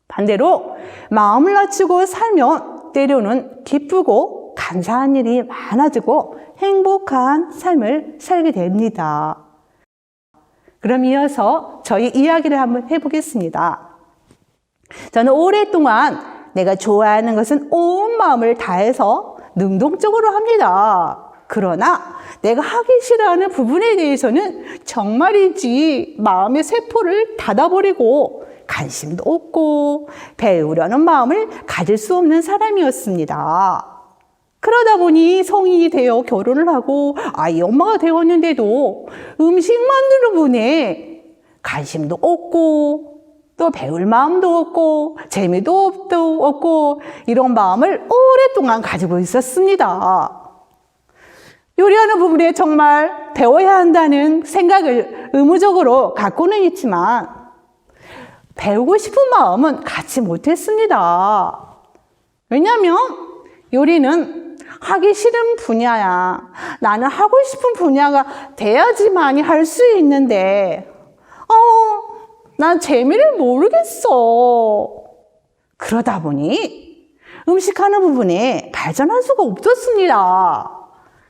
[SPEAKER 6] 반대로 마음을 낮추고 살면 때로는 기쁘고 감사한 일이 많아지고 행복한 삶을 살게 됩니다. 그럼 이어서 저희 이야기를 한번 해보겠습니다. 저는 오랫동안 내가 좋아하는 것은 온 마음을 다해서 능동적으로 합니다. 그러나 내가 하기 싫어하는 부분에 대해서는 정말이지 마음의 세포를 닫아버리고 관심도 없고 배우려는 마음을 가질 수 없는 사람이었습니다. 그러다 보니 성인이 되어 결혼을 하고 아이 엄마가 되었는데도 음식 만드는 분에 관심도 없고 또 배울 마음도 없고 재미도 없고 이런 마음을 오랫동안 가지고 있었습니다. 요리하는 부분에 정말 배워야 한다는 생각을 의무적으로 갖고는 있지만 배우고 싶은 마음은 갖지 못했습니다. 왜냐하면 요리는 하기 싫은 분야야. 나는 하고 싶은 분야가 돼야지만이 할 수 있는데 난 재미를 모르겠어. 그러다 보니 음식하는 부분에 발전할 수가 없었습니다.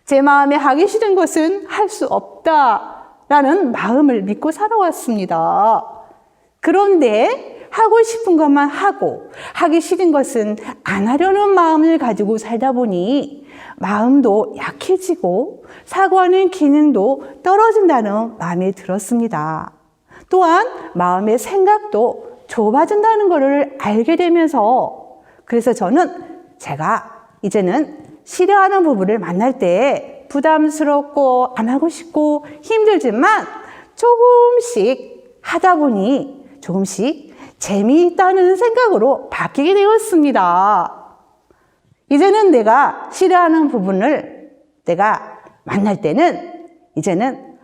[SPEAKER 6] 제 마음에 하기 싫은 것은 할 수 없다라는 마음을 믿고 살아왔습니다. 그런데 하고 싶은 것만 하고 하기 싫은 것은 안 하려는 마음을 가지고 살다 보니 마음도 약해지고 사고하는 기능도 떨어진다는 마음이 들었습니다. 또한 마음의 생각도 좁아진다는 것을 알게 되면서 그래서 저는 제가 이제는 싫어하는 부부를 만날 때 부담스럽고 안 하고 싶고 힘들지만 조금씩 하다 보니 조금씩 재미있다는 생각으로 바뀌게 되었습니다. 이제는 내가 싫어하는 부분을 내가 만날 때는 이제는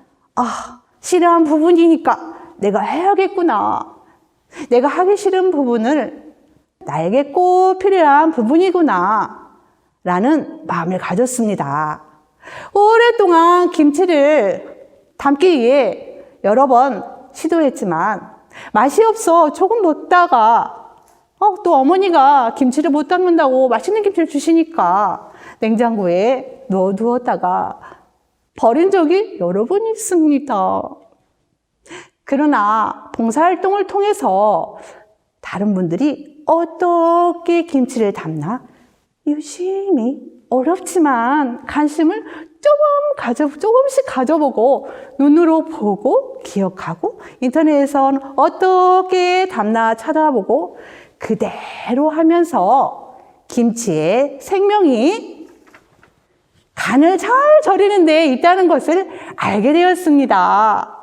[SPEAKER 6] 싫어하는 부분이니까 내가 해야겠구나. 내가 하기 싫은 부분을 나에게 꼭 필요한 부분이구나. 라는 마음을 가졌습니다. 오랫동안 김치를 담기 위해 여러 번 시도했지만 맛이 없어 조금 먹다가 또 어머니가 김치를 못 담는다고 맛있는 김치를 주시니까 냉장고에 넣어두었다가 버린 적이 여러 번 있습니다. 그러나 봉사활동을 통해서 다른 분들이 어떻게 김치를 담나 유심히 어렵지만 관심을 조금씩 가져보고 눈으로 보고 기억하고 인터넷에선 어떻게 담나 찾아보고 그대로 하면서 김치의 생명이 간을 잘 절이는 데 있다는 것을 알게 되었습니다.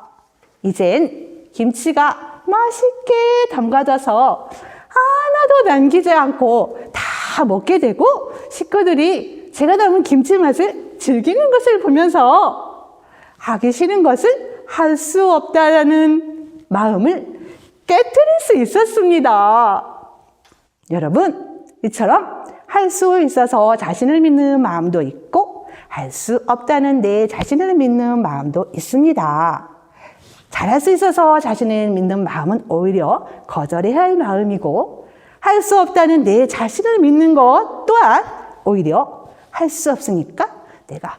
[SPEAKER 6] 이젠 김치가 맛있게 담가져서 하나도 남기지 않고 다 먹게 되고 식구들이 제가 담은 김치 맛을 즐기는 것을 보면서 하기 싫은 것을 할 수 없다는 마음을 깨뜨릴 수 있었습니다. 여러분, 이처럼 할 수 있어서 자신을 믿는 마음도 있고 할 수 없다는 내 자신을 믿는 마음도 있습니다. 잘할 수 있어서 자신을 믿는 마음은 오히려 거절해야 할 마음이고 할 수 없다는 내 자신을 믿는 것 또한 오히려 할 수 없으니까 내가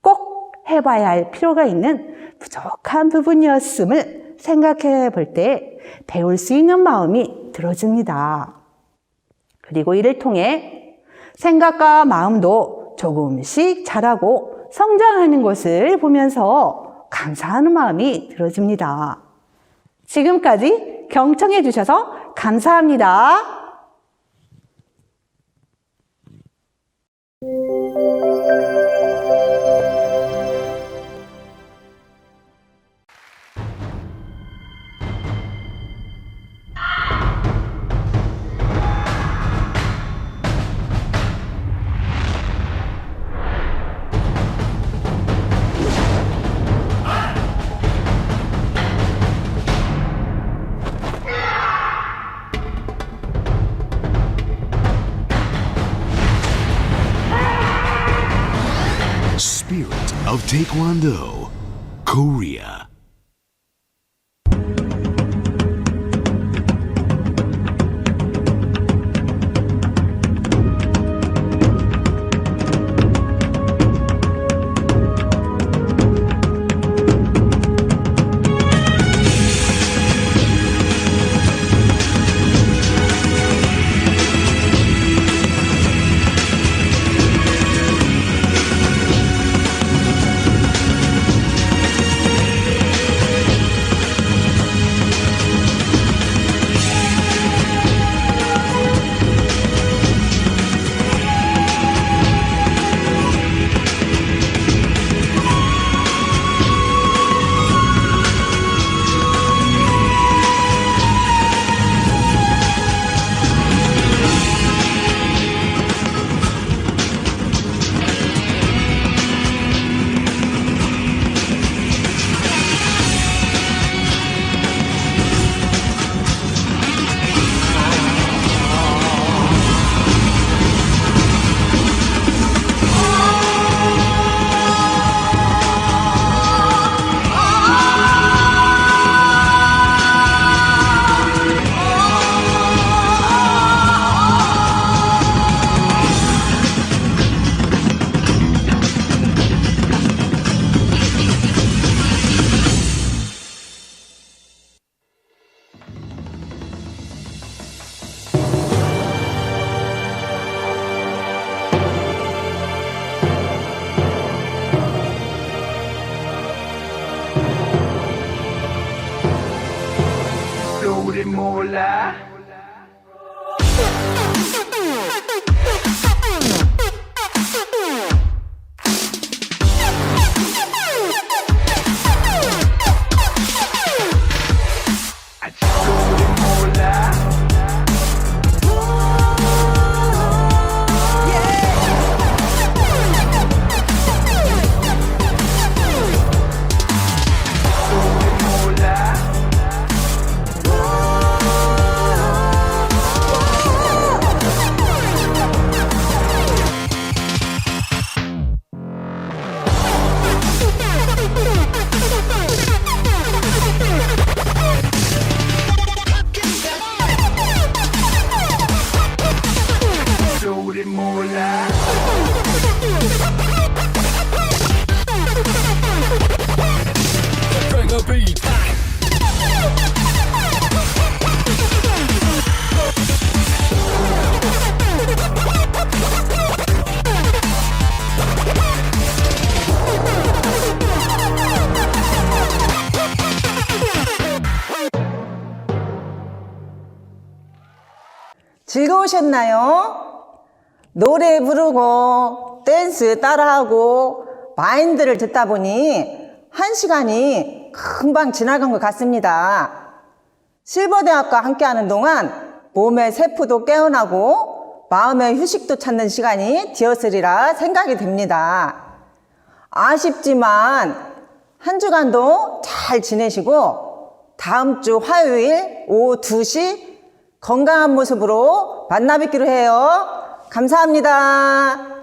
[SPEAKER 6] 꼭 해봐야 할 필요가 있는 부족한 부분이었음을 생각해 볼 때 배울 수 있는 마음이 들어집니다. 그리고 이를 통해 생각과 마음도 조금씩 자라고 성장하는 것을 보면서 감사하는 마음이 들어집니다. 지금까지 경청해 주셔서 감사합니다.
[SPEAKER 7] Spirit of Taekwondo, Korea.
[SPEAKER 8] 우리 몰라. 아직도 우리 몰라. 우리 몰라.
[SPEAKER 1] 즐거우셨나요? 노래 부르고 댄스 따라하고 마인드를 듣다 보니 1시간이 금방 지나간 것 같습니다. 실버대학과 함께하는 동안 몸의 세포도 깨어나고 마음의 휴식도 찾는 시간이 되었으리라 생각이 됩니다. 아쉽지만 한 주간도 잘 지내시고 다음 주 화요일 오후 2시 건강한 모습으로 만나 뵙기로 해요. 감사합니다.